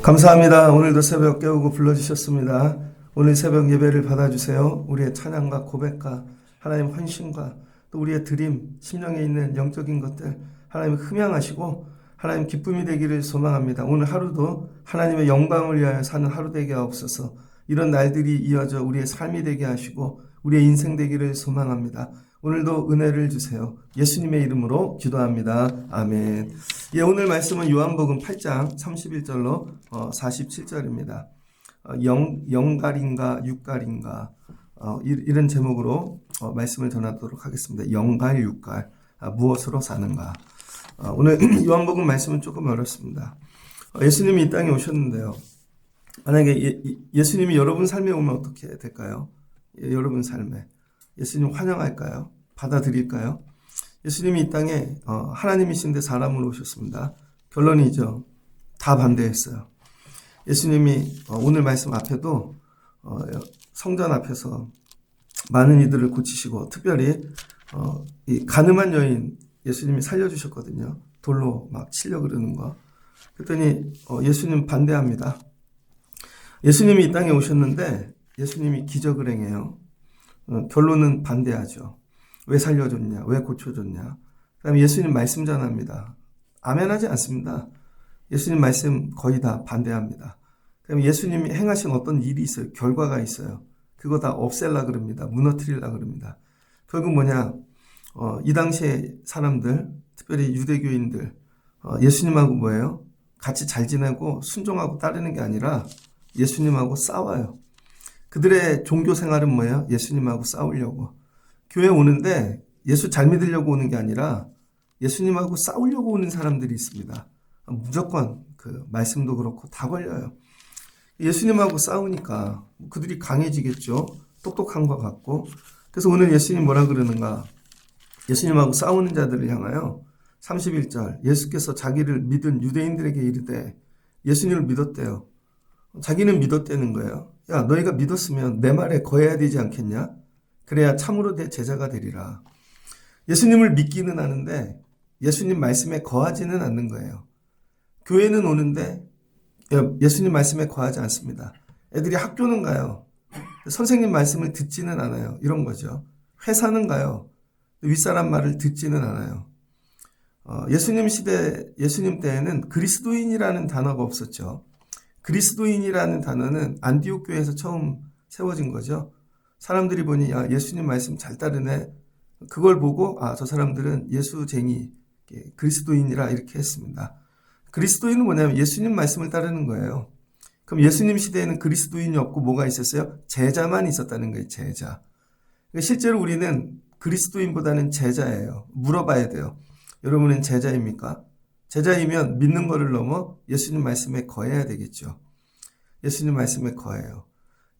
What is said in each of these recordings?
감사합니다. 오늘도 새벽 깨우고 불러주셨습니다. 오늘 새벽 예배를 받아주세요. 우리의 찬양과 고백과 하나님 헌신과 또 우리의 드림, 심령에 있는 영적인 것들 하나님 흠양하시고 하나님 기쁨이 되기를 소망합니다. 오늘 하루도 하나님의 영광을 위하여 사는 하루 되게 하옵소서. 이런 날들이 이어져 우리의 삶이 되게 하시고 우리의 인생 되기를 소망합니다. 오늘도 은혜를 주세요. 예수님의 이름으로 기도합니다. 아멘. 예, 오늘 말씀은 요한복음 8장 31절로 47절입니다. 영갈인가 육갈인가 이런 제목으로 말씀을 전하도록 하겠습니다. 영갈 육갈 무엇으로 사는가. 오늘 요한복음 말씀은 조금 어렵습니다. 예수님이 이 땅에 오셨는데요. 만약에 예수님이 여러분 삶에 오면 어떻게 될까요? 여러분 삶에 예수님 환영할까요? 받아들일까요? 예수님이 이 땅에 하나님이신데 사람으로 오셨습니다. 결론이죠. 다 반대했어요. 예수님이 오늘 말씀 앞에도 성전 앞에서 많은 이들을 고치시고 특별히 이 가늠한 여인 예수님이 살려주셨거든요. 돌로 막 치려고 그러는 거. 그랬더니 예수님 반대합니다. 예수님이 이 땅에 오셨는데 예수님이 기적을 행해요. 결론은 반대하죠. 왜 살려줬냐? 왜 고쳐줬냐? 그 다음에 예수님 말씀 전합니다. 아멘하지 않습니다. 예수님 말씀 거의 다 반대합니다. 그 다음에 예수님이 행하신 어떤 일이 있어요. 결과가 있어요. 그거 다 없앨라 그럽니다. 무너뜨리려 그럽니다. 결국 뭐냐? 이 당시에 사람들, 특별히 유대교인들, 예수님하고 뭐예요? 같이 잘 지내고 순종하고 따르는 게 아니라 예수님하고 싸워요. 그들의 종교 생활은 뭐예요? 예수님하고 싸우려고. 교회 오는데 예수 잘 믿으려고 오는 게 아니라 예수님하고 싸우려고 오는 사람들이 있습니다. 무조건 그 말씀도 그렇고 다 걸려요. 예수님하고 싸우니까 그들이 강해지겠죠. 똑똑한 것 같고. 그래서 오늘 예수님 뭐라 그러는가? 예수님하고 싸우는 자들을 향하여 31절 예수께서 자기를 믿은 유대인들에게 이르되 예수님을 믿었대요. 자기는 믿었다는 거예요. 야, 너희가 믿었으면 내 말에 거해야 되지 않겠냐? 그래야 참으로 내 제자가 되리라. 예수님을 믿기는 하는데 예수님 말씀에 거하지는 않는 거예요. 교회는 오는데 예수님 말씀에 거하지 않습니다. 애들이 학교는 가요. 선생님 말씀을 듣지는 않아요. 이런 거죠. 회사는 가요. 윗사람 말을 듣지는 않아요. 예수님 시대, 예수님 때에는 그리스도인이라는 단어가 없었죠. 그리스도인이라는 단어는 안디옥 교회에서 처음 세워진 거죠. 사람들이 보니 예수님 말씀 잘 따르네. 그걸 보고 저 사람들은 예수쟁이 그리스도인이라 이렇게 했습니다. 그리스도인은 뭐냐면 예수님 말씀을 따르는 거예요. 그럼 예수님 시대에는 그리스도인이 없고 뭐가 있었어요? 제자만 있었다는 거예요. 제자. 실제로 우리는 그리스도인보다는 제자예요. 물어봐야 돼요. 여러분은 제자입니까? 제자이면 믿는 거를 넘어 예수님 말씀에 거해야 되겠죠. 예수님 말씀에 거해요.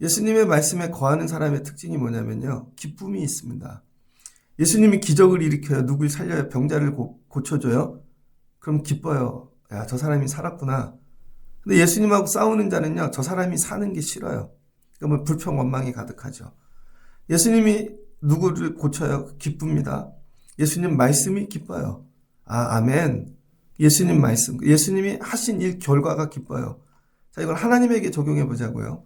예수님의 말씀에 거하는 사람의 특징이 뭐냐면요. 기쁨이 있습니다. 예수님이 기적을 일으켜요. 누굴 살려요. 병자를 고쳐줘요. 그럼 기뻐요. 야, 저 사람이 살았구나. 근데 예수님하고 싸우는 자는요. 저 사람이 사는 게 싫어요. 그러면 불평 원망이 가득하죠. 예수님이 누구를 고쳐요. 기쁩니다. 예수님 말씀이 기뻐요. 아멘. 예수님 말씀, 예수님이 하신 일 결과가 기뻐요. 자, 이걸 하나님에게 적용해 보자고요.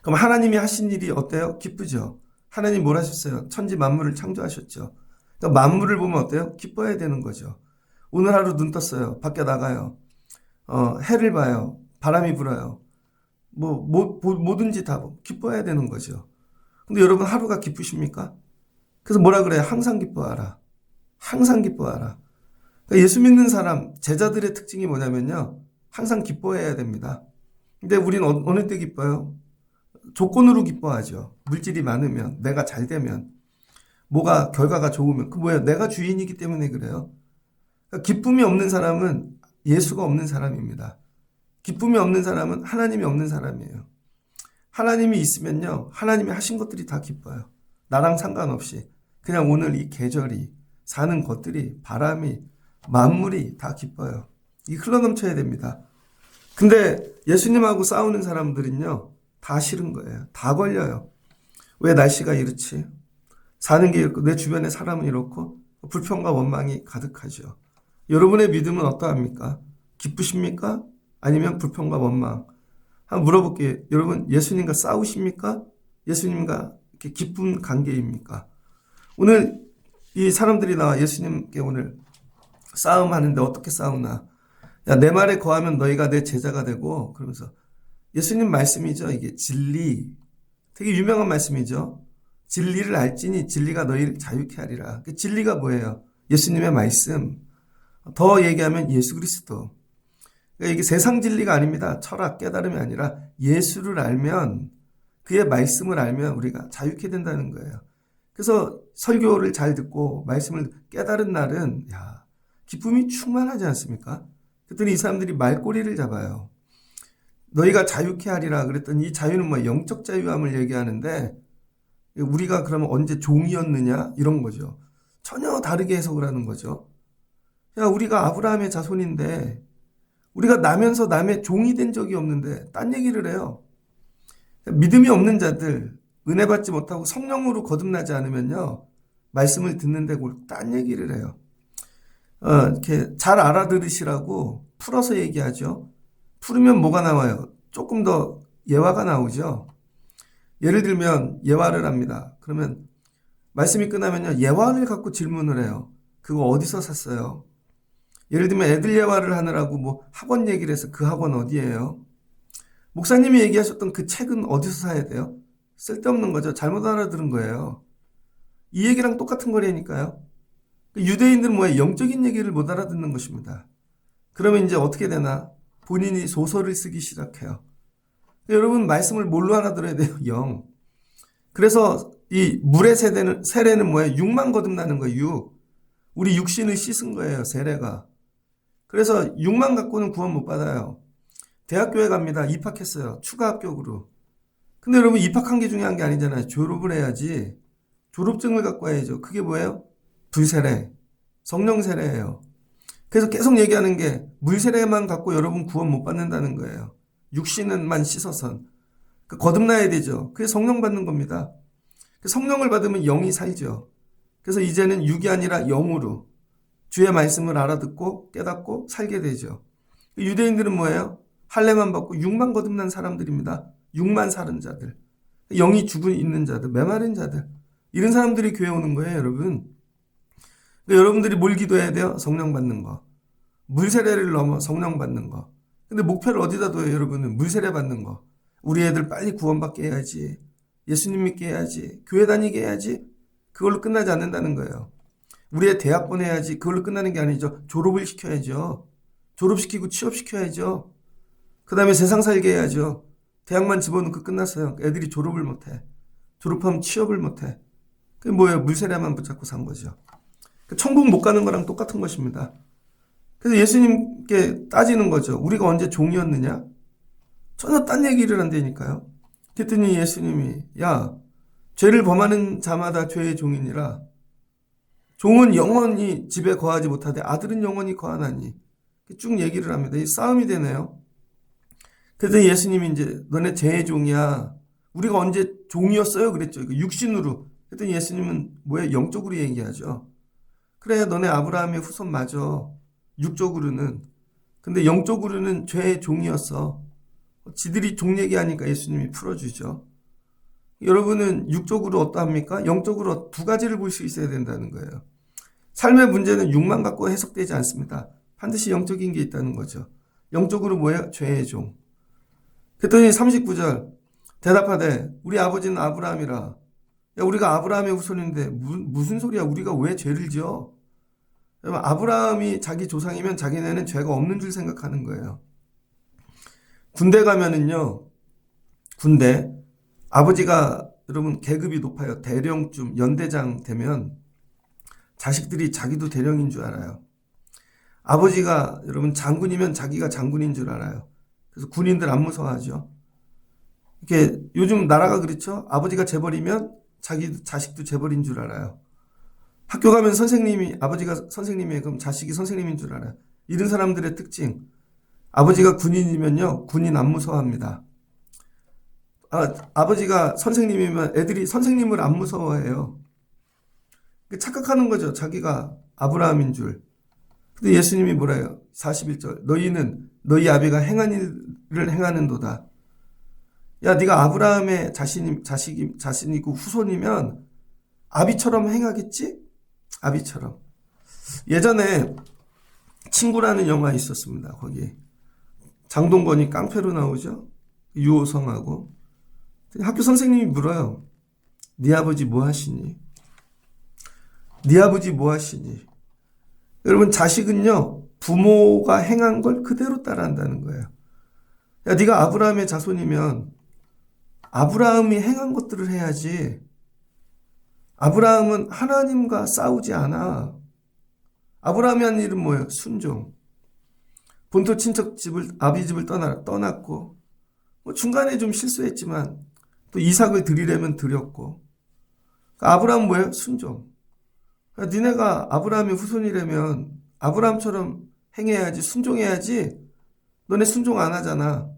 그럼 하나님이 하신 일이 어때요? 기쁘죠. 하나님 뭘 하셨어요? 천지 만물을 창조하셨죠. 그러니까 만물을 보면 어때요? 기뻐야 되는 거죠. 오늘 하루 눈 떴어요. 밖에 나가요. 해를 봐요. 바람이 불어요. 뭐든지 다 기뻐야 되는 거죠. 근데 여러분 하루가 기쁘십니까? 그래서 뭐라 그래요? 항상 기뻐하라. 항상 기뻐하라. 그러니까 예수 믿는 사람, 제자들의 특징이 뭐냐면요. 항상 기뻐해야 됩니다. 근데 우리는 어느 때 기뻐요? 조건으로 기뻐하죠. 물질이 많으면, 내가 잘 되면, 뭐가 결과가 좋으면. 그 뭐예요? 내가 주인이기 때문에 그래요. 그러니까 기쁨이 없는 사람은 예수가 없는 사람입니다. 기쁨이 없는 사람은 하나님이 없는 사람이에요. 하나님이 있으면요. 하나님이 하신 것들이 다 기뻐요. 나랑 상관없이. 그냥 오늘 이 계절이, 사는 것들이, 바람이, 만물이 다 기뻐요. 이 흘러넘쳐야 됩니다. 근데 예수님하고 싸우는 사람들은요. 다 싫은 거예요. 다 걸려요. 왜 날씨가 이렇지? 사는 게 이렇고 내 주변에 사람은 이렇고 불평과 원망이 가득하죠. 여러분의 믿음은 어떠합니까? 기쁘십니까? 아니면 불평과 원망? 한번 물어볼게요. 여러분, 예수님과 싸우십니까? 예수님과 이렇게 기쁜 관계입니까? 오늘 이 사람들이 나와 예수님께 오늘 싸움하는데 어떻게 싸우나? 야, 내 말에 거하면 너희가 내 제자가 되고, 그러면서 예수님 말씀이죠. 이게 진리. 되게 유명한 말씀이죠. 진리를 알지니 진리가 너희를 자유케 하리라. 그 진리가 뭐예요? 예수님의 말씀. 더 얘기하면 예수 그리스도. 그러니까 이게 세상 진리가 아닙니다. 철학, 깨달음이 아니라 예수를 알면, 그의 말씀을 알면 우리가 자유케 된다는 거예요. 그래서 설교를 잘 듣고 말씀을 깨달은 날은 야, 기쁨이 충만하지 않습니까? 그랬더니 이 사람들이 말꼬리를 잡아요. 너희가 자유케 하리라 그랬더니 이 자유는 뭐 영적 자유함을 얘기하는데 우리가 그러면 언제 종이었느냐 이런 거죠. 전혀 다르게 해석을 하는 거죠. 야, 우리가 아브라함의 자손인데 우리가 나면서 남의 종이 된 적이 없는데 딴 얘기를 해요. 믿음이 없는 자들, 은혜 받지 못하고 성령으로 거듭나지 않으면요, 말씀을 듣는데 딴 얘기를 해요. 이렇게 잘 알아들으시라고 풀어서 얘기하죠. 풀으면 뭐가 나와요? 조금 더 예화가 나오죠. 예를 들면 예화를 합니다. 그러면 말씀이 끝나면요, 예화를 갖고 질문을 해요. 그거 어디서 샀어요? 예를 들면 애들 예화를 하느라고 뭐 학원 얘기를 해서 그 학원 어디예요? 목사님이 얘기하셨던 그 책은 어디서 사야 돼요? 쓸데없는 거죠. 잘못 알아들은 거예요. 이 얘기랑 똑같은 거라니까요. 유대인들은 뭐예요? 영적인 얘기를 못 알아듣는 것입니다. 그러면 이제 어떻게 되나? 본인이 소설을 쓰기 시작해요. 여러분, 말씀을 뭘로 알아들어야 돼요? 영. 그래서 이 물의 세례는 뭐예요? 육만 거듭나는 거예요. 육. 우리 육신을 씻은 거예요. 세례가. 그래서 육만 갖고는 구원 못 받아요. 대학교에 갑니다. 입학했어요. 추가 합격으로. 근데 여러분, 입학한 게 중요한 게 아니잖아요. 졸업을 해야지. 졸업증을 갖고 와야죠. 그게 뭐예요? 불세례. 성령 세례예요. 그래서 계속 얘기하는 게 물세례만 갖고 여러분 구원 못 받는다는 거예요. 육신만 씻어선. 거듭나야 되죠. 그게 성령 받는 겁니다. 성령을 받으면 영이 살죠. 그래서 이제는 육이 아니라 영으로 주의 말씀을 알아듣고 깨닫고 살게 되죠. 유대인들은 뭐예요? 할례만 받고 육만 거듭난 사람들입니다. 육만 사는 자들. 영이 죽어 있는 자들, 메마른 자들. 이런 사람들이 교회 오는 거예요, 여러분. 그러니까 여러분들이 뭘 기도해야 돼요? 성령 받는 거. 물세례를 넘어 성령 받는 거. 근데 목표를 어디다 둬요, 여러분은? 물세례 받는 거. 우리 애들 빨리 구원받게 해야지. 예수님 믿게 해야지. 교회 다니게 해야지. 그걸로 끝나지 않는다는 거예요. 우리 애 대학 보내야지. 그걸로 끝나는 게 아니죠. 졸업을 시켜야죠. 졸업시키고 취업시켜야죠. 그 다음에 세상 살게 해야죠. 대학만 집어넣고 끝났어요. 애들이 졸업을 못해. 졸업하면 취업을 못해. 그게 뭐예요? 물세례만 붙잡고 산 거죠. 천국 못 가는 거랑 똑같은 것입니다. 그래서 예수님께 따지는 거죠. 우리가 언제 종이었느냐? 전혀 딴 얘기를 한다니까요. 그랬더니 예수님이 야, 죄를 범하는 자마다 죄의 종이니라. 종은 영원히 집에 거하지 못하되 아들은 영원히 거하나니. 쭉 얘기를 합니다. 이 싸움이 되네요. 그래서 예수님이 이제 너네 죄의 종이야. 우리가 언제 종이었어요? 그랬죠. 육신으로. 그랬더니 예수님은 뭐예요? 영적으로 얘기하죠. 그래, 너네 아브라함의 후손 맞아. 육적으로는. 근데 영적으로는 죄의 종이었어. 지들이 종 얘기하니까 예수님이 풀어주죠. 여러분은 육적으로 어떠합니까? 영적으로 두 가지를 볼 수 있어야 된다는 거예요. 삶의 문제는 육만 갖고 해석되지 않습니다. 반드시 영적인 게 있다는 거죠. 영적으로 뭐예요? 죄의 종. 그랬더니 39절 대답하되 우리 아버지는 아브라함이라. 야, 우리가 아브라함의 후손인데 무슨 소리야? 우리가 왜 죄를 지어? 여러분, 아브라함이 자기 조상이면 자기네는 죄가 없는 줄 생각하는 거예요. 군대 가면은요, 군대 아버지가 여러분 계급이 높아요. 대령쯤 연대장 되면 자식들이 자기도 대령인 줄 알아요. 아버지가 여러분 장군이면 자기가 장군인 줄 알아요. 그래서 군인들 안 무서워하죠. 이렇게 요즘 나라가 그렇죠. 아버지가 재벌이면 자기 자식도 재벌인 줄 알아요. 학교 가면 선생님이 아버지가 선생님이에요. 그럼 자식이 선생님인 줄 알아요. 이런 사람들의 특징. 아버지가 군인이면요, 군인 안 무서워합니다. 아버지가 선생님이면 애들이 선생님을 안 무서워해요. 착각하는 거죠. 자기가 아브라함인 줄. 근데 예수님이 뭐래요? 41절 너희는 너희 아비가 행한 일을 행하는도다. 야, 네가 아브라함의 자신이고 후손이면 아비처럼 행하겠지? 아비처럼. 예전에 친구라는 영화 있었습니다. 거기 장동건이 깡패로 나오죠. 유호성하고 학교 선생님이 물어요. 네 아버지 뭐 하시니? 네 아버지 뭐 하시니? 여러분, 자식은요 부모가 행한 걸 그대로 따라한다는 거예요. 야, 네가 아브라함의 자손이면 아브라함이 행한 것들을 해야지. 아브라함은 하나님과 싸우지 않아. 아브라함이 한 일은 뭐예요? 순종. 본토 친척 집을, 아비 집을 떠났고, 뭐 중간에 좀 실수했지만, 또 이삭을 드리려면 드렸고. 아브라함은 뭐예요? 순종. 니네가 아브라함의 후손이라면 아브라함처럼 행해야지, 순종해야지. 너네 순종 안 하잖아.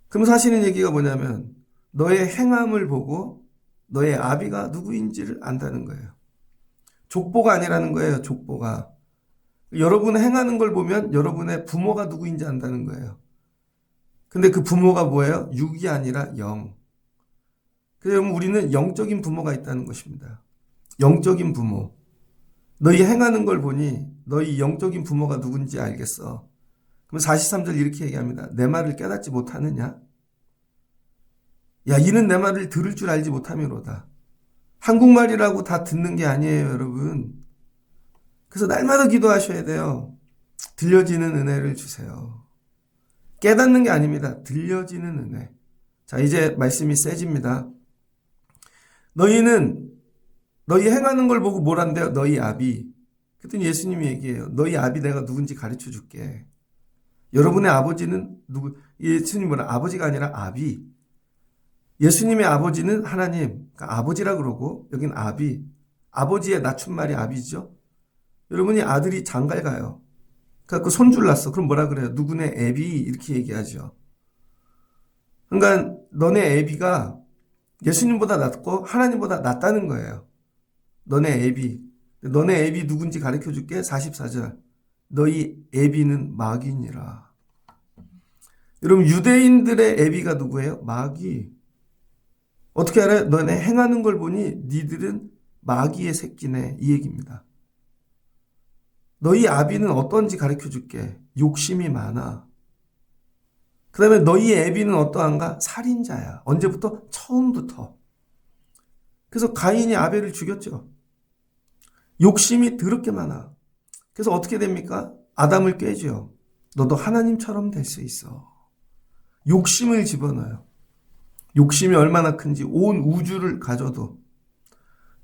그럼 사실은 얘기가 뭐냐면, 너의 행함을 보고 너의 아비가 누구인지를 안다는 거예요. 족보가 아니라는 거예요. 족보가. 여러분 행하는 걸 보면 여러분의 부모가 누구인지 안다는 거예요. 근데 그 부모가 뭐예요? 육이 아니라 영. 그래서 우리는 영적인 부모가 있다는 것입니다. 영적인 부모. 너희 행하는 걸 보니 너희 영적인 부모가 누군지 알겠어. 그럼 43절 이렇게 얘기합니다. 내 말을 깨닫지 못하느냐? 야, 이는 내 말을 들을 줄 알지 못함이로다. 한국말이라고 다 듣는 게 아니에요, 여러분. 그래서 날마다 기도하셔야 돼요. 들려지는 은혜를 주세요. 깨닫는 게 아닙니다. 들려지는 은혜. 자, 이제 말씀이 세집니다. 너희는 너희 행하는 걸 보고 뭘 한대요? 너희 아비. 그랬더니 예수님이 얘기해요. 너희 아비 내가 누군지 가르쳐 줄게. 여러분의 아버지는 누구? 예수님 뭐라? 아버지가 아니라 아비. 예수님의 아버지는 하나님, 그러니까 아버지라 그러고 여긴 아비, 아버지의 낮춤말이 아비죠. 여러분이 아들이 장가를 가요. 그래서 손줄 났어. 그럼 뭐라 그래요? 누구네 애비 이렇게 얘기하죠. 그러니까 너네 애비가 예수님보다 낫고 하나님보다 낫다는 거예요. 너네 애비. 너네 애비 누군지 가르쳐 줄게. 44절. 너희 애비는 마귀니라. 여러분, 유대인들의 애비가 누구예요? 마귀. 어떻게 알아요? 너네 행하는 걸 보니 니들은 마귀의 새끼네, 이 얘기입니다. 너희 아비는 어떤지 가르쳐 줄게. 욕심이 많아. 그 다음에 너희 애비는 어떠한가? 살인자야. 언제부터? 처음부터. 그래서 가인이 아벨을 죽였죠. 욕심이 더럽게 많아. 그래서 어떻게 됩니까? 아담을 꾀죠. 너도 하나님처럼 될 수 있어. 욕심을 집어넣어요. 욕심이 얼마나 큰지 온 우주를 가져도.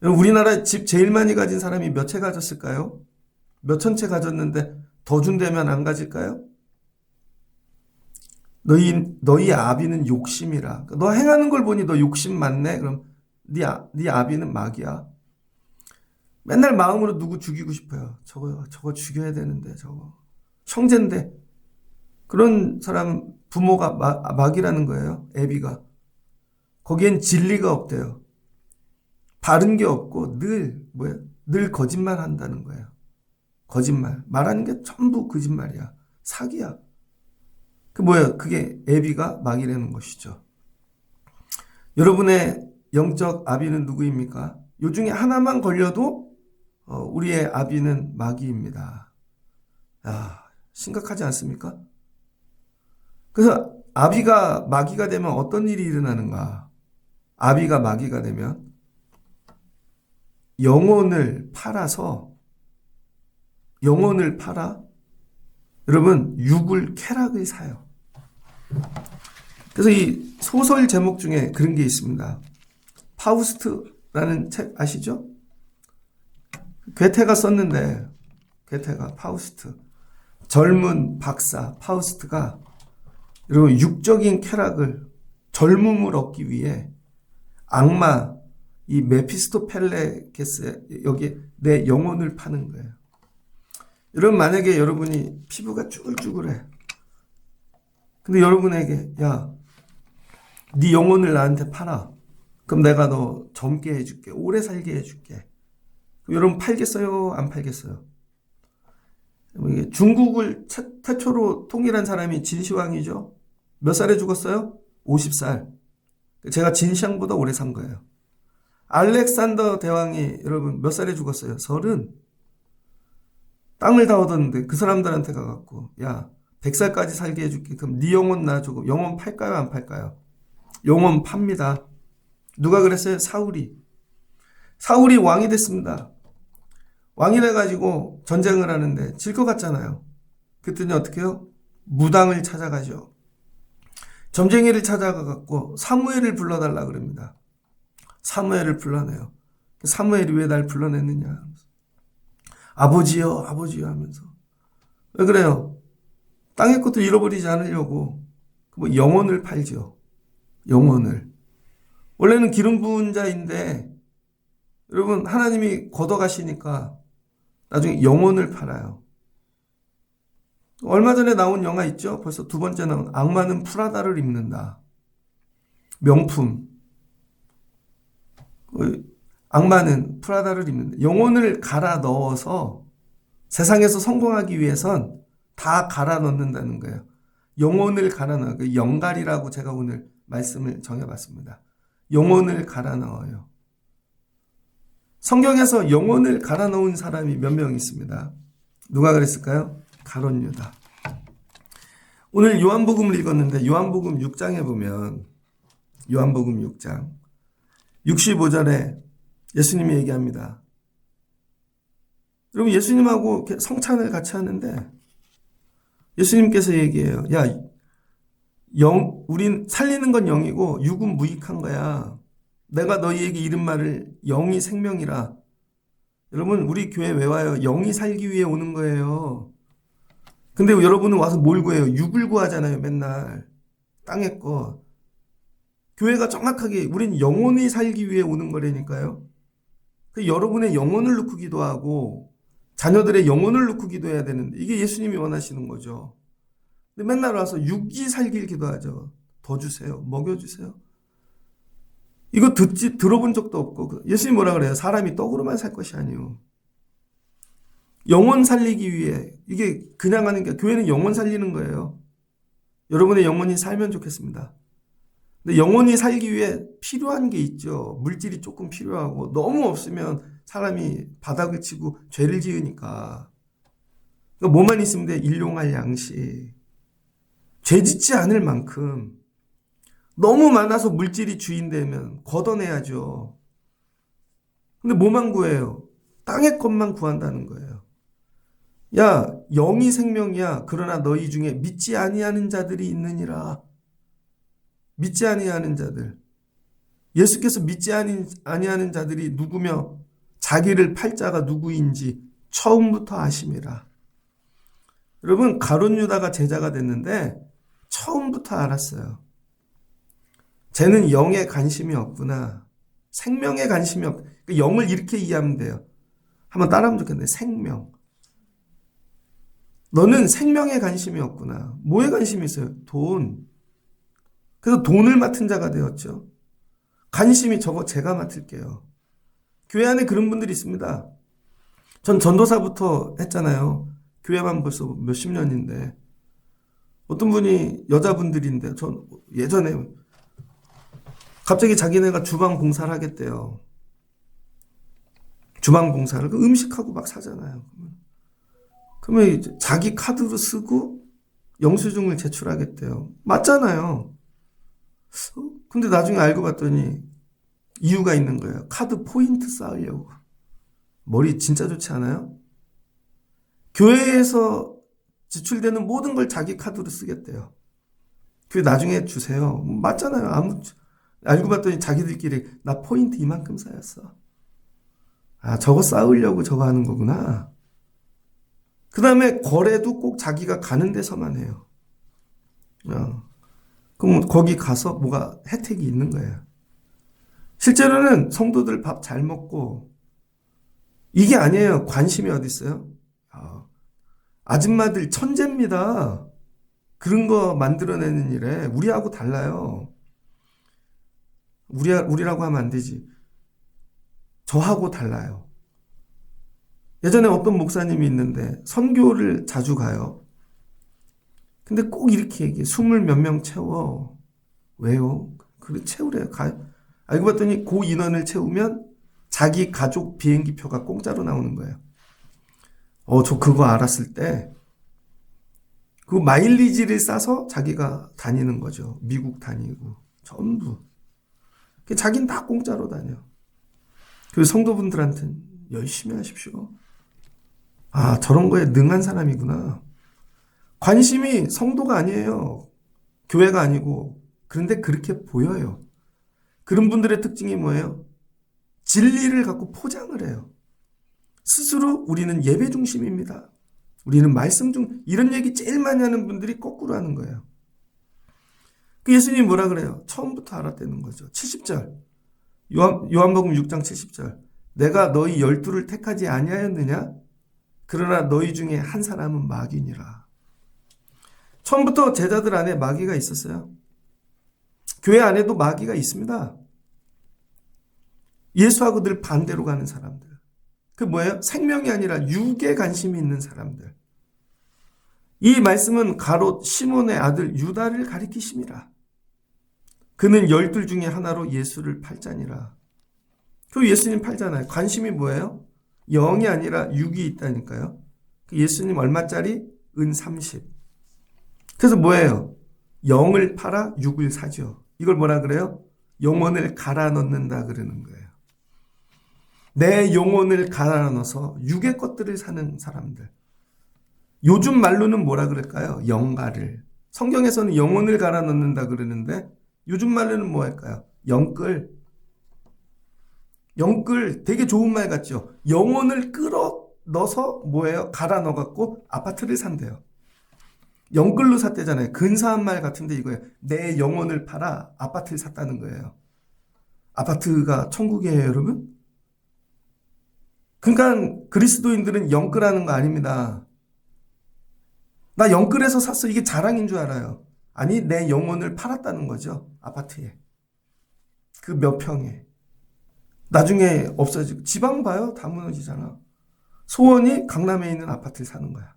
우리나라 집 제일 많이 가진 사람이 몇 채 가졌을까요? 몇 천 채 가졌는데 더 준다면 안 가질까요? 너희 아비는 욕심이라. 너 행하는 걸 보니 너 욕심 많네? 그럼 네 아비는 마귀야. 맨날 마음으로 누구 죽이고 싶어요. 저거 죽여야 되는데, 저거. 형제인데. 그런 사람 부모가 마귀라는 거예요. 애비가. 거기엔 진리가 없대요. 바른 게 없고 늘 거짓말 한다는 거예요. 거짓말. 말하는 게 전부 거짓말이야. 사기야. 그게 애비가 마귀라는 것이죠. 여러분의 영적 아비는 누구입니까? 요 중에 하나만 걸려도 우리의 아비는 마귀입니다. 야, 심각하지 않습니까? 그래서 아비가 마귀가 되면 어떤 일이 일어나는가? 아비가 마귀가 되면 영혼을 팔아 여러분 육을 쾌락을 사요. 그래서 이 소설 제목 중에 그런 게 있습니다. 파우스트라는 책 아시죠? 괴테가 썼는데, 괴테가 파우스트, 젊은 박사 파우스트가 여러분 육적인 쾌락을, 젊음을 얻기 위해 악마 이 메피스토펠레게스 여기 내 영혼을 파는 거예요. 여러분, 만약에 여러분이 피부가 쭈글쭈글해. 근데 여러분에게 야, 네 영혼을 나한테 팔아. 그럼 내가 너 젊게 해줄게. 오래 살게 해줄게. 여러분 팔겠어요? 안 팔겠어요? 중국을 태초로 통일한 사람이 진시황이죠. 몇 살에 죽었어요? 50살. 제가 진시황보다 오래 산 거예요. 알렉산더 대왕이 여러분 몇 살에 죽었어요? 30. 땅을 다 얻었는데 그 사람들한테 가갖고 야 100살까지 살게 해줄게. 그럼 네 영혼 나 주고 영혼 팔까요? 안 팔까요? 영혼 팝니다. 누가 그랬어요? 사울이. 사울이 왕이 됐습니다. 왕이 돼가지고 전쟁을 하는데 질 것 같잖아요. 그랬더니 어떻게 해요? 무당을 찾아가죠. 점쟁이를 찾아가갖고 사무엘을 불러달라 그럽니다. 사무엘을 불러내요. 사무엘이 왜 날 불러냈느냐. 아버지요, 아버지요 하면서. 왜 그래요? 땅의 것도 잃어버리지 않으려고 뭐 영혼을 팔죠. 영혼을. 원래는 기름 부은 자인데 여러분 하나님이 걷어가시니까 나중에 영혼을 팔아요. 얼마 전에 나온 영화 있죠? 벌써 두 번째 나온 악마는 프라다를 입는다. 명품. 악마는 프라다를 입는다. 영혼을 갈아 넣어서 세상에서 성공하기 위해선 다 갈아 넣는다는 거예요. 영혼을 갈아 넣어요. 영갈이라고 제가 오늘 말씀을 정해봤습니다. 영혼을 갈아 넣어요. 성경에서 영혼을 갈아 넣은 사람이 몇 명 있습니다. 누가 그랬을까요? 가룟 유다. 오늘 요한복음을 읽었는데 요한복음 6장에 보면 요한복음 6장 65절에 예수님이 얘기합니다. 여러분 예수님하고 성찬을 같이 하는데 예수님께서 얘기해요. 야, 우린 살리는 건 영이고 육은 무익한 거야. 내가 너희에게 이른 말을 영이 생명이라. 여러분 우리 교회 왜 와요? 영이 살기 위해 오는 거예요. 근데 여러분은 와서 뭘 구해요? 육을 구하잖아요. 맨날 땅의 거. 교회가 정확하게 우린 영혼이 살기 위해 오는 거라니까요. 여러분의 영혼을 놓고 기도하고 자녀들의 영혼을 놓고 기도해야 되는데 이게 예수님이 원하시는 거죠. 근데 맨날 와서 육이 살길 기도하죠. 더 주세요. 먹여주세요. 이거 들어본 적도 없고 예수님 뭐라 그래요? 사람이 떡으로만 살 것이 아니요. 영혼 살리기 위해 이게 그냥 하는 게 교회는 영혼 살리는 거예요. 여러분의 영혼이 살면 좋겠습니다. 근데 영혼이 살기 위해 필요한 게 있죠. 물질이 조금 필요하고 너무 없으면 사람이 바닥을 치고 죄를 지으니까. 그러니까 뭐만 있으면 돼. 일용할 양식. 죄 짓지 않을 만큼 너무 많아서 물질이 주인되면 걷어내야죠. 근데 뭐만 구해요? 땅의 것만 구한다는 거예요. 야, 영이 생명이야. 그러나 너희 중에 믿지 아니하는 자들이 있느니라. 믿지 아니하는 자들. 예수께서 믿지 아니하는 자들이 누구며 자기를 팔 자가 누구인지 처음부터 아심이라. 여러분 가룟 유다가 제자가 됐는데 처음부터 알았어요. 쟤는 영에 관심이 없구나. 생명에 관심이 없. 영을 이렇게 이해하면 돼요. 한번 따라하면 좋겠네. 생명. 너는 생명에 관심이 없구나. 뭐에 관심이 있어요? 돈. 그래서 돈을 맡은 자가 되었죠. 관심이 저거 제가 맡을게요. 교회 안에 그런 분들이 있습니다. 전 전도사부터 했잖아요. 교회만 벌써 몇십 년인데 어떤 분이 여자분들인데 전 예전에 갑자기 자기네가 주방 봉사를 하겠대요. 주방 봉사를 그 음식하고 막 사잖아요. 그러면 이제 자기 카드로 쓰고 영수증을 제출하겠대요. 맞잖아요. 근데 나중에 알고 봤더니 이유가 있는 거예요. 카드 포인트 쌓으려고. 머리 진짜 좋지 않아요? 교회에서 지출되는 모든 걸 자기 카드로 쓰겠대요. 교회 나중에 주세요. 맞잖아요. 알고 봤더니 자기들끼리 나 포인트 이만큼 쌓였어. 아, 저거 쌓으려고 저거 하는 거구나. 그 다음에 거래도 꼭 자기가 가는 데서만 해요. 그럼 거기 가서 뭐가 혜택이 있는 거예요. 실제로는 성도들 밥 잘 먹고 이게 아니에요. 관심이 어디 있어요? 아줌마들 천재입니다. 그런 거 만들어내는 일에 우리하고 달라요. 우리라고 하면 안 되지. 저하고 달라요. 예전에 어떤 목사님이 있는데 선교를 자주 가요. 근데 꼭 이렇게 얘기해. 20 몇 명 채워. 왜요? 그래, 채우래요. 알고 봤더니 그 인원을 채우면 자기 가족 비행기 표가 공짜로 나오는 거예요. 저 그거 알았을 때 그 마일리지를 싸서 자기가 다니는 거죠. 미국 다니고 전부. 자기는 다 공짜로 다녀. 그 성도분들한테는 열심히 하십시오. 아, 저런 거에 능한 사람이구나. 관심이 성도가 아니에요. 교회가 아니고. 그런데 그렇게 보여요. 그런 분들의 특징이 뭐예요? 진리를 갖고 포장을 해요. 스스로 우리는 예배 중심입니다. 우리는 말씀 중, 이런 얘기 제일 많이 하는 분들이 거꾸로 하는 거예요. 그 예수님이 뭐라 그래요? 처음부터 알았다는 거죠. 70절. 요한복음 6장 70절. 내가 너희 12를 택하지 아니하였느냐? 그러나 너희 중에 한 사람은 마귀니라. 처음부터 제자들 안에 마귀가 있었어요. 교회 안에도 마귀가 있습니다. 예수하고 늘 반대로 가는 사람들. 그 뭐예요? 생명이 아니라 육에 관심이 있는 사람들. 이 말씀은 가롯 시몬의 아들 유다를 가리키심이라. 그는 12 중에 하나로 예수를 팔자니라. 그 예수님 팔잖아요. 관심이 뭐예요? 영이 아니라 육이 있다니까요. 예수님 얼마짜리? 은 30. 그래서 뭐예요? 영을 팔아 육을 사죠. 이걸 뭐라 그래요? 영혼을 갈아 넣는다 그러는 거예요. 내 영혼을 갈아 넣어서 육의 것들을 사는 사람들. 요즘 말로는 뭐라 그럴까요? 영가를. 성경에서는 영혼을 갈아 넣는다 그러는데 요즘 말로는 뭐 할까요? 영끌. 영끌 되게 좋은 말 같죠? 영혼을 끌어 넣어서 뭐예요? 갈아 넣어갖고 아파트를 산대요. 영끌로 샀대잖아요. 근사한 말 같은데 이거예요. 내 영혼을 팔아 아파트를 샀다는 거예요. 아파트가 천국이에요, 여러분? 그러니까 그리스도인들은 영끌하는 거 아닙니다. 나 영끌해서 샀어. 이게 자랑인 줄 알아요. 아니, 내 영혼을 팔았다는 거죠. 아파트에. 그 몇 평에. 나중에 없어지고. 지방 봐요. 다 무너지잖아. 소원이 강남에 있는 아파트를 사는 거야.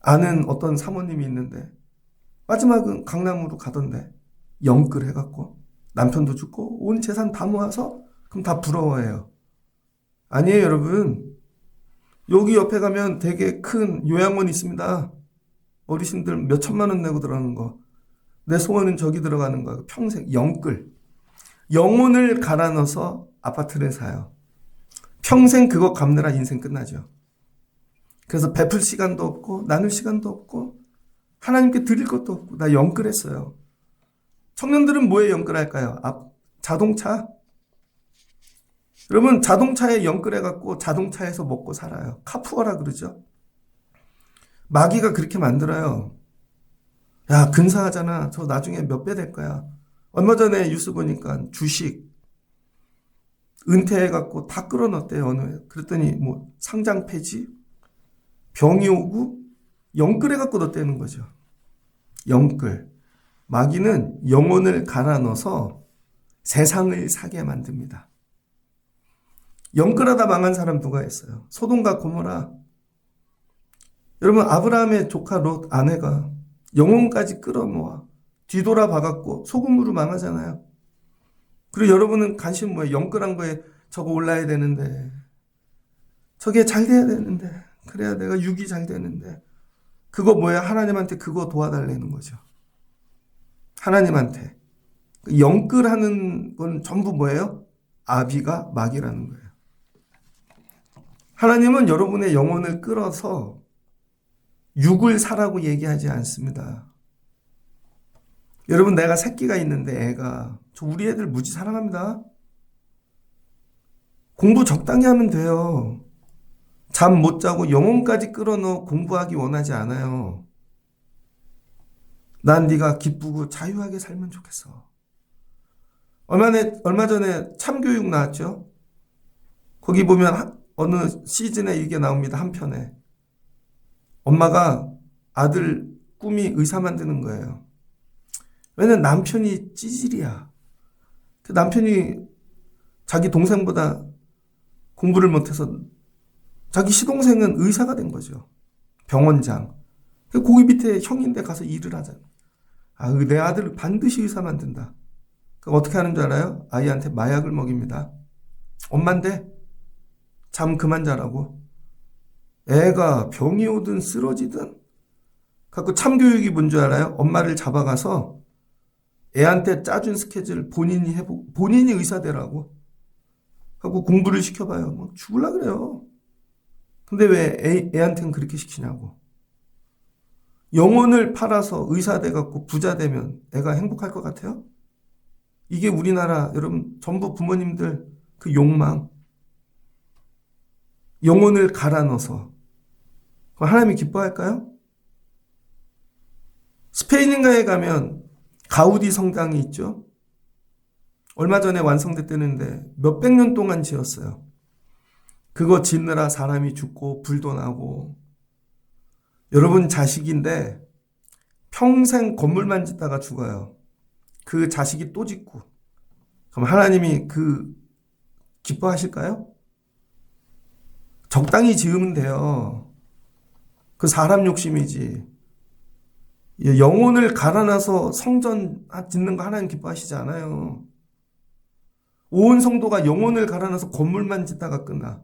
아는 어떤 사모님이 있는데 마지막은 강남으로 가던데 영끌 해갖고 남편도 죽고 온 재산 다 모아서 그럼 다 부러워해요. 아니에요, 여러분. 여기 옆에 가면 되게 큰 요양원 있습니다. 어르신들 몇 천만 원 내고 들어가는 거. 내 소원은 저기 들어가는 거야. 평생 영끌. 영혼을 갈아 넣어서 아파트를 사요. 평생 그거 갚느라 인생 끝나죠. 그래서 베풀 시간도 없고 나눌 시간도 없고 하나님께 드릴 것도 없고 나 영끌했어요. 청년들은 뭐에 영끌할까요? 자동차? 여러분 자동차에 영끌해갖고 자동차에서 먹고 살아요. 카푸어라 그러죠. 마귀가 그렇게 만들어요. 야 근사하잖아. 저 나중에 몇 배 될 거야. 얼마 전에 뉴스 보니까 주식 은퇴해갖고 다 끌어넣었대요. 그랬더니 뭐 상장 폐지 병이 오고 영끌해갖고 넣었다는 거죠. 영끌. 마귀는 영혼을 갈아 넣어서 세상을 사게 만듭니다. 영끌하다 망한 사람 누가 있어요? 소돔과 고모라. 여러분 아브라함의 조카 롯 아내가 영혼까지 끌어모아 뒤돌아 박았고 소금으로 망하잖아요. 그리고 여러분은 관심 뭐예요? 영끌한 거에 저거 올라야 되는데 저게 잘 돼야 되는데 그래야 내가 육이 잘 되는데 그거 뭐야? 하나님한테 그거 도와달라는 거죠. 하나님한테. 영끌하는 건 전부 뭐예요? 아비가 마귀라는 거예요. 하나님은 여러분의 영혼을 끌어서 육을 사라고 얘기하지 않습니다. 여러분 내가 새끼가 있는데 애가 저 우리 애들 무지 사랑합니다. 공부 적당히 하면 돼요. 잠 못 자고 영혼까지 끌어넣어 공부하기 원하지 않아요. 난 네가 기쁘고 자유하게 살면 좋겠어. 얼마 전에 참교육 나왔죠? 거기 보면 어느 시즌에 이게 나옵니다. 한 편에. 엄마가 아들 꿈이 의사 만드는 거예요. 왜냐면 남편이 찌질이야. 그 남편이 자기 동생보다 공부를 못해서 자기 시동생은 의사가 된 거죠. 병원장. 거기 밑에 형인데 가서 일을 하잖아. 내 아들을 반드시 의사 만든다. 어떻게 하는 줄 알아요? 아이한테 마약을 먹입니다. 엄마인데 잠 그만 자라고. 애가 병이 오든 쓰러지든 갖고 참교육이 뭔 줄 알아요? 엄마를 잡아가서 애한테 짜준 스케줄 본인이 해보고 본인이 의사 되라고 하고 공부를 시켜봐요. 뭐 죽을라 그래요. 근데 왜 애한테는 그렇게 시키냐고. 영혼을 팔아서 의사 돼갖고 부자 되면 애가 행복할 것 같아요? 이게 우리나라 여러분 전부 부모님들 그 욕망. 영혼을 갈아 넣어서 하나님이 기뻐할까요? 스페인인가에 가면 가우디 성당이 있죠. 얼마 전에 완성됐다는데 몇백 년 동안 지었어요. 그거 짓느라 사람이 죽고 불도 나고. 여러분 자식인데 평생 건물만 짓다가 죽어요. 그 자식이 또 짓고. 그럼 하나님이 기뻐하실까요? 적당히 지으면 돼요. 그 사람 욕심이지. 영혼을 갈아놔서 성전 짓는 거 하나님 기뻐하시지 않아요. 온 성도가 영혼을 갈아놔서 건물만 짓다가 끝나.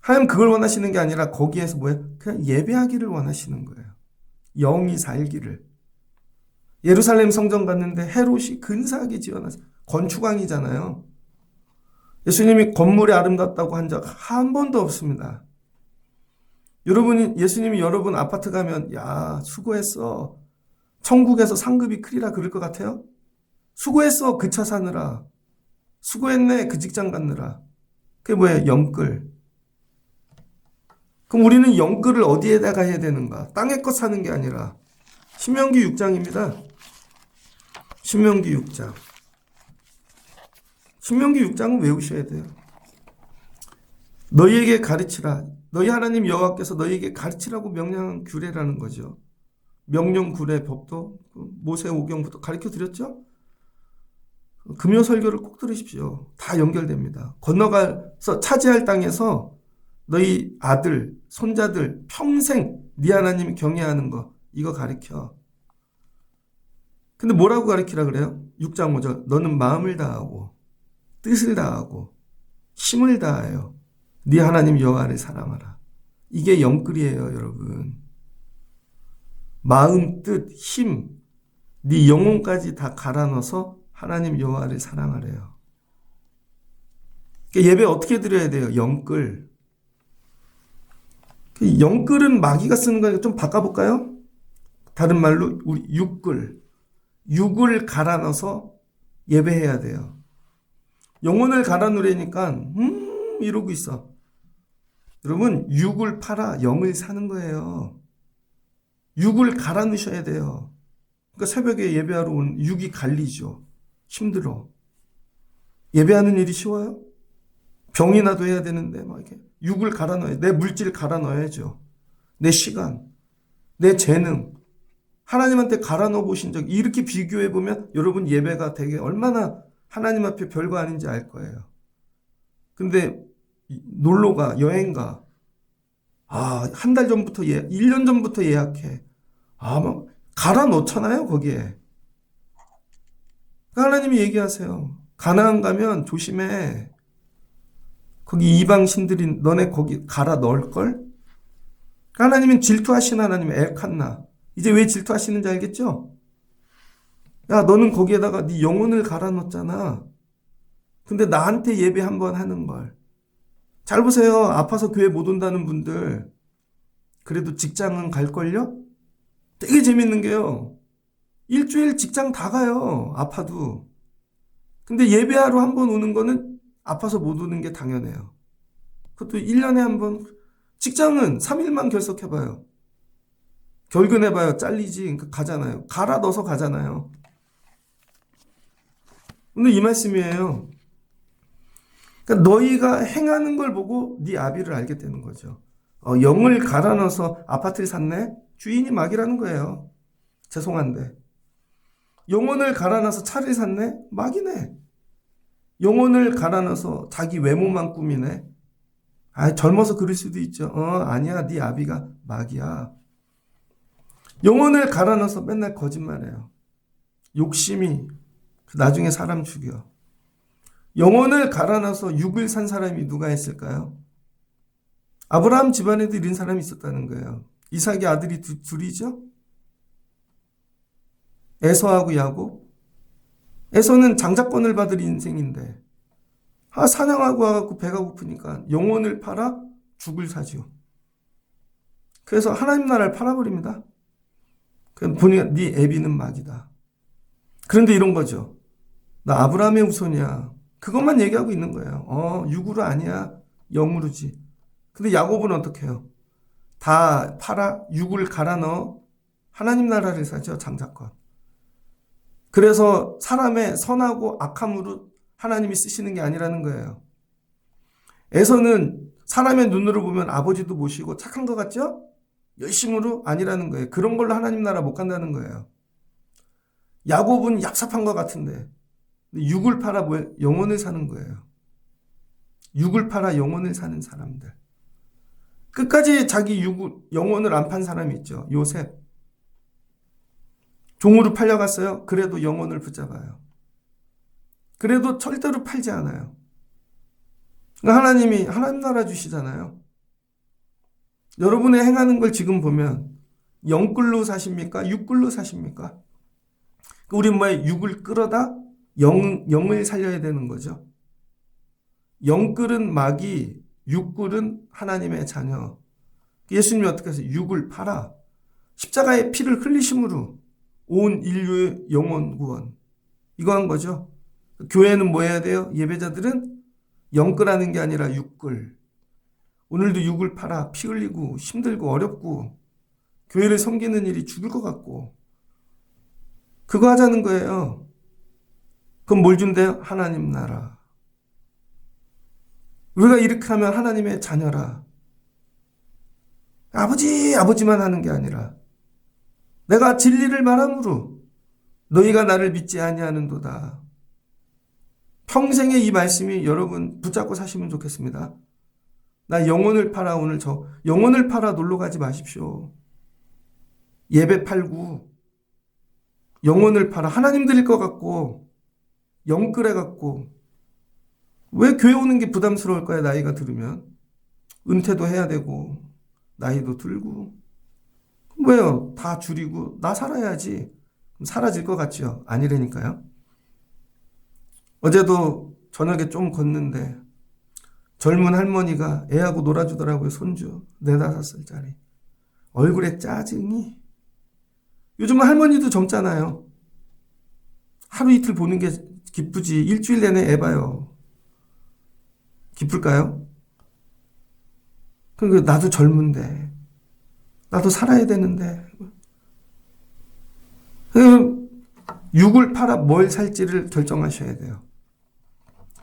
하나님 그걸 원하시는 게 아니라 거기에서 그냥 예배하기를 원하시는 거예요. 영이 살기를. 예루살렘 성전 갔는데 헤롯이 근사하게 지어놨어요. 건축왕이잖아요. 예수님이 건물이 아름답다고 한 적 한 번도 없습니다. 예수님이 여러분 아파트 가면 야 수고했어. 천국에서 상급이 크리라 그럴 것 같아요? 수고했어 그 차 사느라. 수고했네 그 직장 갔느라. 그게 뭐예요? 영끌. 그럼 우리는 영끌을 어디에다가 해야 되는가? 땅에 것 사는 게 아니라 신명기 6장입니다. 신명기 6장. 신명기 6장은 외우셔야 돼요. 너희에게 가르치라. 너희 하나님 여호와께서 너희에게 가르치라고 명령한 규례라는 거죠. 명령 규례 법도 모세 오경부터 가르쳐 드렸죠. 금요 설교를 꼭 들으십시오. 다 연결됩니다. 건너가서 차지할 땅에서 너희 아들, 손자들 평생 네 하나님 경외하는 거 이거 가르쳐. 근데 뭐라고 가르치라 그래요? 6장 5절. 너는 마음을 다하고 뜻을 다하고 힘을 다하여 네 하나님 여호와를 사랑하라. 이게 영끌이에요, 여러분. 마음, 뜻, 힘, 네 영혼까지 다 갈아 넣어서 하나님 여호와를 사랑하래요. 그러니까 예배 어떻게 드려야 돼요? 영끌. 영끌은 마귀가 쓰는 거니까 좀 바꿔볼까요? 다른 말로 우리 육끌. 육을 갈아 넣어서 예배해야 돼요. 영혼을 갈아 넣으려니까 이러고 있어. 여러분 육을 팔아 영을 사는 거예요. 육을 갈아 넣으셔야 돼요. 그러니까 새벽에 예배하러 온 육이 갈리죠. 힘들어. 예배하는 일이 쉬워요? 병이 나도 해야 되는데 막 이렇게 육을 갈아 넣어야 내 물질 갈아 넣어야죠. 내 시간, 내 재능 하나님한테 갈아 넣어 보신 적 이렇게 비교해 보면 여러분 예배가 되게 얼마나 하나님 앞에 별거 아닌지 알 거예요. 근데 놀러가 여행가 한 달 전부터 1년 전부터 예약해. 막 갈아 넣잖아요 거기에. 하나님이 얘기하세요. 가나안 가면 조심해. 거기 이방 신들이 너네 거기 갈아 넣을걸? 하나님은 질투하시는 하나님 엘칸나. 이제 왜 질투하시는지 알겠죠? 야 너는 거기에다가 네 영혼을 갈아 넣었잖아. 근데 나한테 예배 한번 하는 걸. 잘 보세요. 아파서 교회 못 온다는 분들 그래도 직장은 갈걸요? 되게 재밌는 게요. 일주일 직장 다 가요. 아파도. 근데 예배하러 한 번 오는 거는 아파서 못 오는 게 당연해요. 그것도 1년에 한 번. 직장은 3일만 결석해봐요. 결근해봐요. 잘리지. 그러니까 가잖아요. 갈아 넣어서 가잖아요. 오늘 이 말씀이에요. 그러니까 너희가 행하는 걸 보고 네 아비를 알게 되는 거죠. 영을 갈아 넣어서 아파트를 샀네? 주인이 마귀라는 거예요. 죄송한데. 영혼을 갈아 넣어서 차를 샀네? 마귀네. 영혼을 갈아 넣어서 자기 외모만 꾸미네? 젊어서 그럴 수도 있죠. 아니야. 네 아비가 마귀야. 영혼을 갈아 넣어서 맨날 거짓말해요. 욕심이 나중에 사람 죽여. 영혼을 갈아 넣어서 육을 산 사람이 누가 있을까요? 아브라함 집안에도 이런 사람이 있었다는 거예요. 이삭의 아들이 둘이죠? 에서하고 야곱. 에서는 장자권을 받을 인생인데 사냥하고 와갖고 배가 고프니까 영혼을 팔아 죽을 사지요. 그래서 하나님 나라를 팔아버립니다. 보니까 네 애비는 마귀다. 그런데 이런 거죠. 나 아브라함의 후손이야. 그것만 얘기하고 있는 거예요. 육으로 아니야. 영으로지. 근데 야곱은 어떻게 해요? 다 팔아 육을 갈아 넣어 하나님 나라를 사죠. 장자권. 그래서 사람의 선하고 악함으로 하나님이 쓰시는 게 아니라는 거예요. 에서는 사람의 눈으로 보면 아버지도 모시고 착한 것 같죠? 열심으로 아니라는 거예요. 그런 걸로 하나님 나라 못 간다는 거예요. 야곱은 얍삽한 것 같은데 육을 팔아 영혼을 사는 거예요. 육을 팔아 영혼을 사는 사람들. 끝까지 자기 영혼을 안 판 사람이 있죠. 요셉. 종으로 팔려갔어요. 그래도 영혼을 붙잡아요. 그래도 절대로 팔지 않아요. 하나님이 하나님 나라 주시잖아요. 여러분의 행하는 걸 지금 보면 영끌로 사십니까? 육끌로 사십니까? 우리 육을 끌어다 영을 살려야 되는 거죠. 영끌은 마귀, 육끌은 하나님의 자녀. 예수님이 어떻게 하세요? 육을 팔아 십자가의 피를 흘리심으로 온 인류의 영혼 구원. 이거 한 거죠. 교회는 뭐 해야 돼요? 예배자들은 영끌하는 게 아니라 육끌. 오늘도 육을 팔아 피 흘리고 힘들고 어렵고 교회를 섬기는 일이 죽을 것 같고 그거 하자는 거예요. 그럼 뭘 준대요? 하나님 나라. 우리가 이렇게 하면 하나님의 자녀라. 아버지만 하는 게 아니라 내가 진리를 말함으로 너희가 나를 믿지 아니하는도다. 평생에 이 말씀이 여러분 붙잡고 사시면 좋겠습니다. 나 영혼을 팔아 오늘 영혼을 팔아 놀러 가지 마십시오. 예배 팔고 영혼을 팔아 하나님 드릴 것 같고 영끌해 갖고 왜 교회 오는 게 부담스러울까요? 나이가 들으면 은퇴도 해야 되고 나이도 들고 왜요? 다 줄이고 나 살아야지. 사라질 것 같죠? 아니라니까요. 어제도 저녁에 좀 걷는데 젊은 할머니가 애하고 놀아주더라고요. 손주 4-5살짜리. 얼굴에 짜증이. 요즘은 할머니도 젊잖아요. 하루 이틀 보는 게 기쁘지 일주일 내내 애 봐요. 기쁠까요? 그러니까 나도 젊은데 나도 살아야 되는데 육을 팔아 뭘 살지를 결정하셔야 돼요.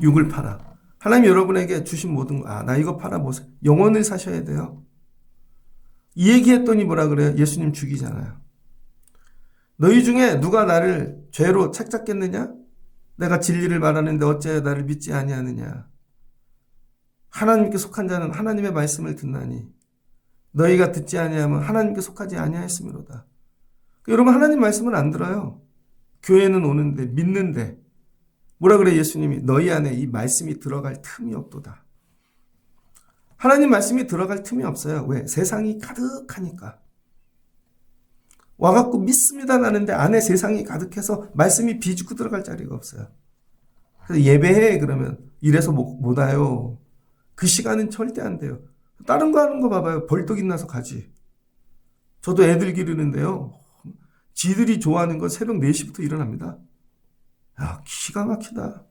육을 팔아. 하나님이 여러분에게 주신 모든 거, 나 이거 팔아 뭐 영혼을 사셔야 돼요. 이 얘기했더니 뭐라 그래요? 예수님 죽이잖아요. 너희 중에 누가 나를 죄로 책잡겠느냐? 내가 진리를 말하는데 어째 나를 믿지 아니하느냐? 하나님께 속한 자는 하나님의 말씀을 듣나니 너희가 듣지 아니하면 하나님께 속하지 아니하였음이로다. 여러분 하나님 말씀을 안 들어요. 교회는 오는데 믿는데 뭐라 그래 예수님이 너희 안에 이 말씀이 들어갈 틈이 없도다. 하나님 말씀이 들어갈 틈이 없어요. 왜? 세상이 가득하니까. 와갖고 믿습니다 나는데 안에 세상이 가득해서 말씀이 비집고 들어갈 자리가 없어요. 그래서 예배해 그러면 이래서 못 와요. 그 시간은 절대 안 돼요. 다른 거 하는 거 봐봐요. 벌떡 일어나서 가지. 저도 애들 기르는데요. 지들이 좋아하는 건 새벽 4시부터 일어납니다. 야, 기가 막히다.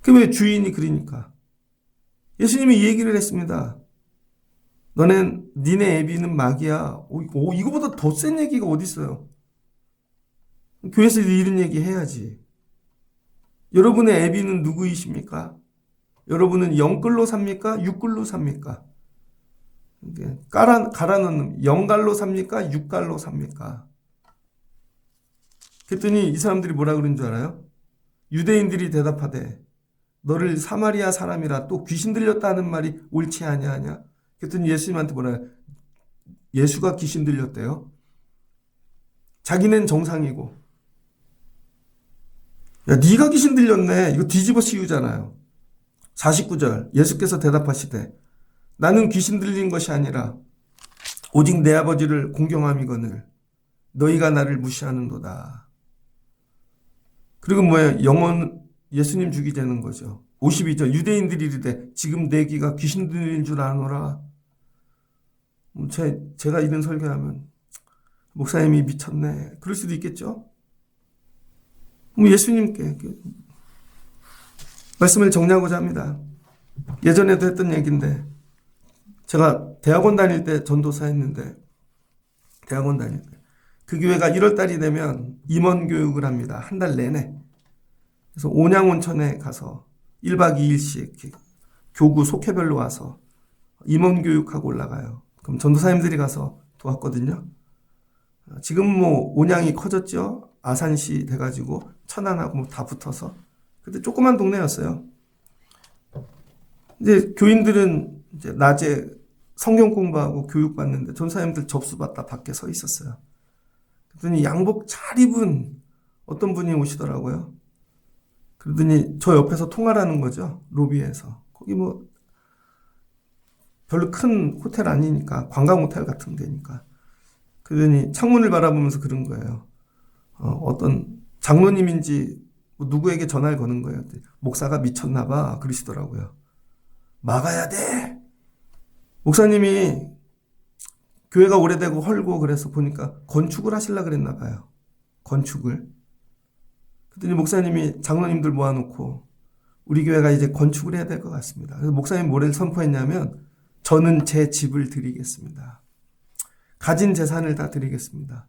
그게 왜 주인이 그러니까. 예수님이 이 얘기를 했습니다. 니네 애비는 마귀야. 이거보다 더 센 얘기가 어디 있어요. 교회에서 이런 얘기 해야지. 여러분의 애비는 누구이십니까? 여러분은 영끌로 삽니까? 육끌로 삽니까? 갈아 넣는 영갈로 삽니까? 육갈로 삽니까? 그랬더니 이 사람들이 뭐라 그런 줄 알아요? 유대인들이 대답하되 너를 사마리아 사람이라 또 귀신 들렸다는 말이 옳지 아니하냐? 그랬더니 예수님한테 뭐라 예수가 귀신 들렸대요. 자기는 정상이고. 야, 네가 귀신 들렸네. 이거 뒤집어 씌우잖아요. 49절 예수께서 대답하시되 나는 귀신 들린 것이 아니라 오직 내 아버지를 공경함이거늘 너희가 나를 무시하는도다. 그리고 뭐예요? 영혼 예수님 죽이자는 거죠. 52절 유대인들이 이르되 지금 내 귀가 귀신 들린 줄 아노라. 제가 이런 설교하면 목사님이 미쳤네. 그럴 수도 있겠죠. 예수님께 말씀을 정리하고자 합니다. 예전에도 했던 얘기인데 제가 대학원 다닐 때 전도사 했는데 대학원 다닐 때 그 교회가 1월달이 되면 임원 교육을 합니다. 한 달 내내. 그래서 온양온천에 가서 1박 2일씩 교구 속회별로 와서 임원 교육하고 올라가요. 그럼 전도사님들이 가서 도왔거든요. 지금 뭐 온양이 커졌죠. 아산시 돼가지고 천안하고 다 붙어서. 그때 조그만 동네였어요. 이제 교인들은 이제 낮에 성경 공부하고 교육받는데 전사님들 접수받다 밖에 서 있었어요. 그랬더니 양복 잘 입은 어떤 분이 오시더라고요. 그러더니 저 옆에서 통화라는 거죠. 로비에서. 거기 뭐 별로 큰 호텔 아니니까 관광 호텔 같은 데니까. 그러더니 창문을 바라보면서 그런 거예요. 어떤 장로님인지 누구에게 전화를 거는 거예요. 목사가 미쳤나 봐 그러시더라고요. 막아야 돼. 목사님이 교회가 오래되고 헐고 그래서 보니까 건축을 하시려고 그랬나 봐요. 건축을. 그랬더니 목사님이 장로님들 모아놓고 우리 교회가 이제 건축을 해야 될 것 같습니다. 그래서 목사님이 뭐를 선포했냐면 저는 제 집을 드리겠습니다. 가진 재산을 다 드리겠습니다.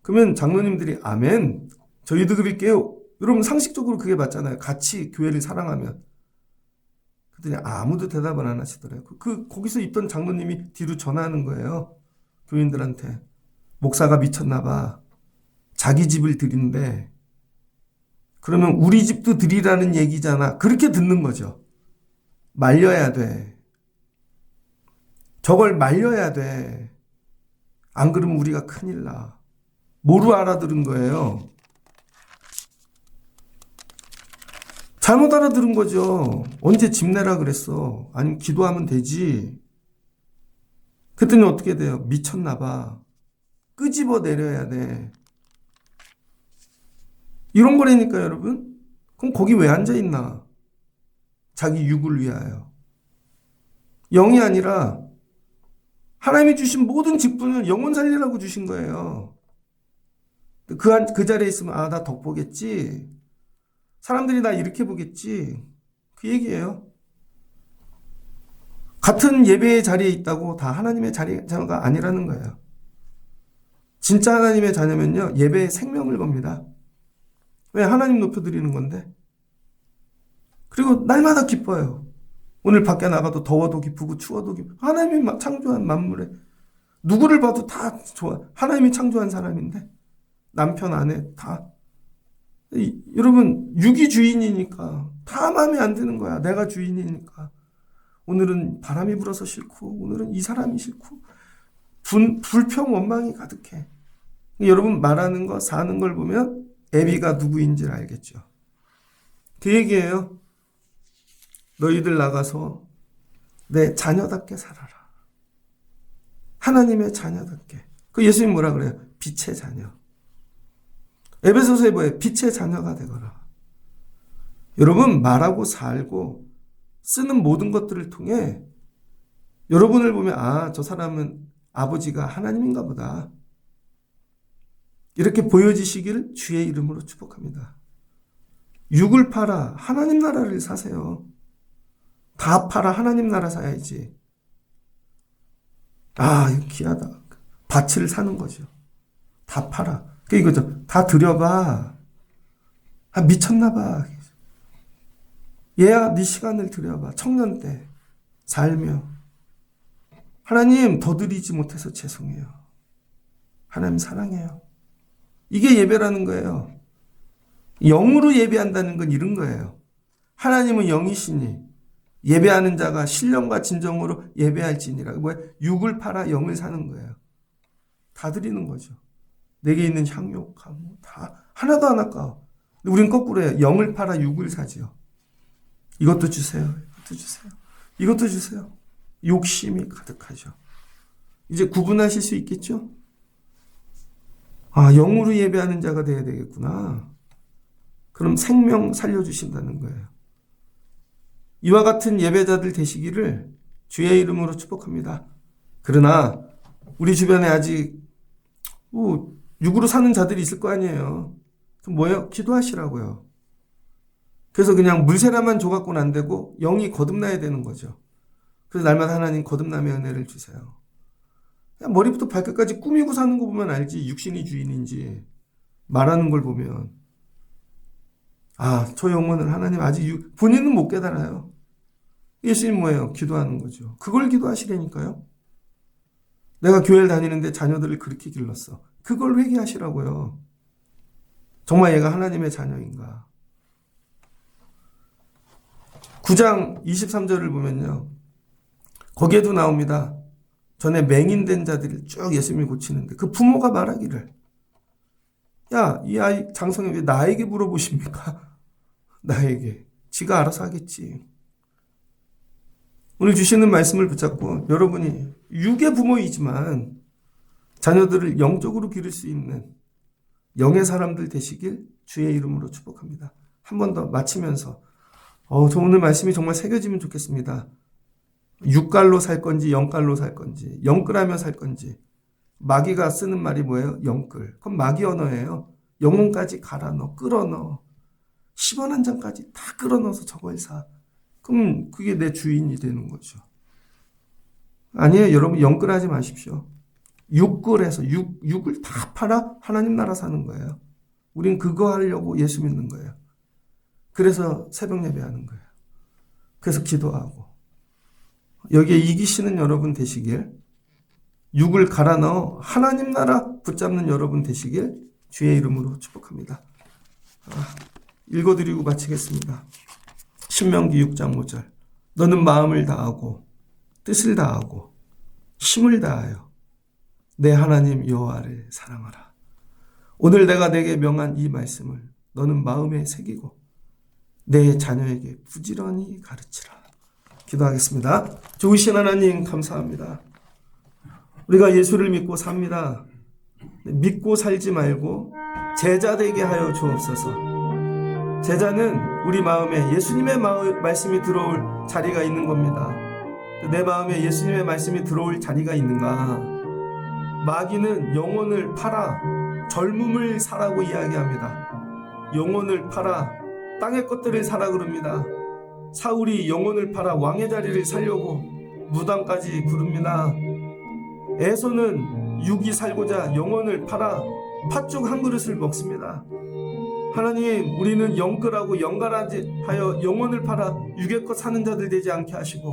그러면 장로님들이 아멘. 저희도 드릴게요. 여러분 상식적으로 그게 맞잖아요. 같이 교회를 사랑하면. 그랬더니 아무도 대답을 안 하시더래요. 거기서 있던 장로님이 뒤로 전화하는 거예요. 교인들한테. 목사가 미쳤나 봐. 자기 집을 드린대. 그러면 우리 집도 드리라는 얘기잖아. 그렇게 듣는 거죠. 말려야 돼. 저걸 말려야 돼. 안 그러면 우리가 큰일 나. 뭐로 알아들은 거예요? 잘못 알아들은 거죠. 언제 집 내라 그랬어? 아니면 기도하면 되지. 그랬더니 어떻게 돼요? 미쳤나 봐. 끄집어 내려야 돼. 이런 거라니까 여러분. 그럼 거기 왜 앉아있나? 자기 육을 위하여. 영이 아니라 하나님이 주신 모든 직분을 영혼 살리라고 주신 거예요. 그 자리에 있으면 나 덕보겠지. 사람들이 나 이렇게 보겠지. 그 얘기예요. 같은 예배의 자리에 있다고 다 하나님의 자녀가 아니라는 거예요. 진짜 하나님의 자녀면요. 예배에 생명을 겁니다. 왜? 하나님 높여드리는 건데. 그리고 날마다 기뻐요. 오늘 밖에 나가도 더워도 기쁘고 추워도 기쁘고 하나님이 창조한 만물에 누구를 봐도 다 좋아. 하나님이 창조한 사람인데 남편 아내 다. 여러분 육이 주인이니까 다 마음에 안 드는 거야. 내가 주인이니까. 오늘은 바람이 불어서 싫고 오늘은 이 사람이 싫고 불평 원망이 가득해. 여러분 말하는 거 사는 걸 보면 애비가 누구인지를 알겠죠. 그 얘기예요. 너희들 나가서 내 자녀답게 살아라. 하나님의 자녀답게. 그 예수님 뭐라 그래요? 빛의 자녀. 에베소서에 뭐예요? 빛의 자녀가 되거라. 여러분 말하고 살고 쓰는 모든 것들을 통해 여러분을 보면 저 사람은 아버지가 하나님인가 보다. 이렇게 보여지시기를 주의 이름으로 축복합니다. 육을 팔아 하나님 나라를 사세요. 다 팔아 하나님 나라 사야지. 이거 귀하다. 밭을 사는 거죠. 다 팔아. 이거죠. 다 들여봐. 미쳤나 봐. 얘야 네 시간을 들여봐. 청년 때 살며. 하나님 더 드리지 못해서 죄송해요. 하나님 사랑해요. 이게 예배라는 거예요. 영으로 예배한다는 건 이런 거예요. 하나님은 영이시니 예배하는 자가 신령과 진정으로 예배할지니라. 뭐야? 육을 팔아 영을 사는 거예요. 다 드리는 거죠. 내게 있는 향료, 가무 다 하나도 안 아까워. 근데 우린 거꾸로 해요. 영을 팔아 육을 사지요. 이것도 주세요. 이것도 주세요. 이것도 주세요. 욕심이 가득하죠. 이제 구분하실 수 있겠죠? 아, 영으로 예배하는 자가 돼야 되겠구나. 그럼 생명 살려주신다는 거예요. 이와 같은 예배자들 되시기를 주의 이름으로 축복합니다. 그러나 우리 주변에 아직 육으로 사는 자들이 있을 거 아니에요. 그럼 뭐예요? 기도하시라고요. 그래서 그냥 물세라만 줘갖고는 안 되고 영이 거듭나야 되는 거죠. 그래서 날마다 하나님 거듭남의 은혜를 주세요. 그냥 머리부터 발끝까지 꾸미고 사는 거 보면 알지 육신이 주인인지 말하는 걸 보면 저 영혼을 하나님 아직 본인은 못 깨달아요. 예수님 뭐예요? 기도하는 거죠. 그걸 기도하시라니까요. 내가 교회를 다니는데 자녀들을 그렇게 길렀어. 그걸 회개하시라고요. 정말 얘가 하나님의 자녀인가? 9장 23절을 보면요. 거기에도 나옵니다. 전에 맹인된 자들을 쭉 예수님이 고치는데 그 부모가 말하기를 야, 이 아이 장성이 왜 나에게 물어보십니까? 나에게. 지가 알아서 하겠지. 오늘 주시는 말씀을 붙잡고 여러분이 육의 부모이지만 자녀들을 영적으로 기를 수 있는 영의 사람들 되시길 주의 이름으로 축복합니다. 한 번 더 마치면서 저 오늘 말씀이 정말 새겨지면 좋겠습니다. 육갈로 살 건지 영갈로 살 건지 영끌하며 살 건지 마귀가 쓰는 말이 뭐예요? 영끌. 그럼 마귀 언어예요. 영혼까지 갈아 넣어 끌어 넣어 10원 한 장까지 다 끌어 넣어서 저걸 사. 그럼 그게 내 주인이 되는 거죠. 아니에요. 여러분 영끌하지 마십시오. 육끌해서 육을 다 팔아 하나님 나라 사는 거예요. 우린 그거 하려고 예수 믿는 거예요. 그래서 새벽 예배하는 거예요. 그래서 기도하고 여기에 이기시는 여러분 되시길 육을 갈아 넣어 하나님 나라 붙잡는 여러분 되시길 주의 이름으로 축복합니다. 읽어드리고 마치겠습니다. 신명기 6장 5절 너는 마음을 다하고 뜻을 다하고 힘을 다하여 내 하나님 여호와를 사랑하라. 오늘 내가 내게 명한 이 말씀을 너는 마음에 새기고 내 자녀에게 부지런히 가르치라. 기도하겠습니다. 좋으신 하나님 감사합니다. 우리가 예수를 믿고 삽니다. 믿고 살지 말고 제자 되게 하여 주옵소서. 제자는 우리 마음에 예수님의 말씀이 들어올 자리가 있는 겁니다. 내 마음에 예수님의 말씀이 들어올 자리가 있는가? 마귀는 영혼을 팔아 젊음을 사라고 이야기합니다. 영혼을 팔아 땅의 것들을 사라 그럽니다. 사울이 영혼을 팔아 왕의 자리를 살려고 무당까지 부릅니다. 에서는 육이 살고자 영혼을 팔아 팥죽 한 그릇을 먹습니다. 하나님, 우리는 영끌하고 영갈하지 하여 영혼을 팔아 육의 것 사는 자들 되지 않게 하시고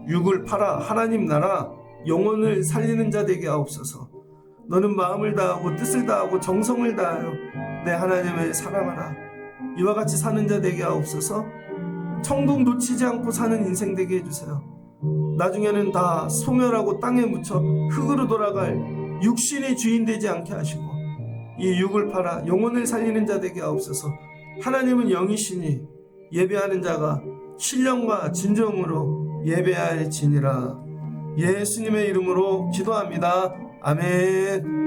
육을 팔아 하나님 나라 영혼을 살리는 자 되게 하옵소서. 너는 마음을 다하고 뜻을 다하고 정성을 다하여 내 하나님을 사랑하라. 이와 같이 사는 자 되게 하옵소서. 청동 놓치지 않고 사는 인생 되게 해주세요. 나중에는 다 소멸하고 땅에 묻혀 흙으로 돌아갈 육신의 주인 되지 않게 하시고 이 육을 팔아 영혼을 살리는 자 되게 하옵소서. 하나님은 영이시니 예배하는 자가 신령과 진정으로 예배할지니라. 예수님의 이름으로 기도합니다. 아멘.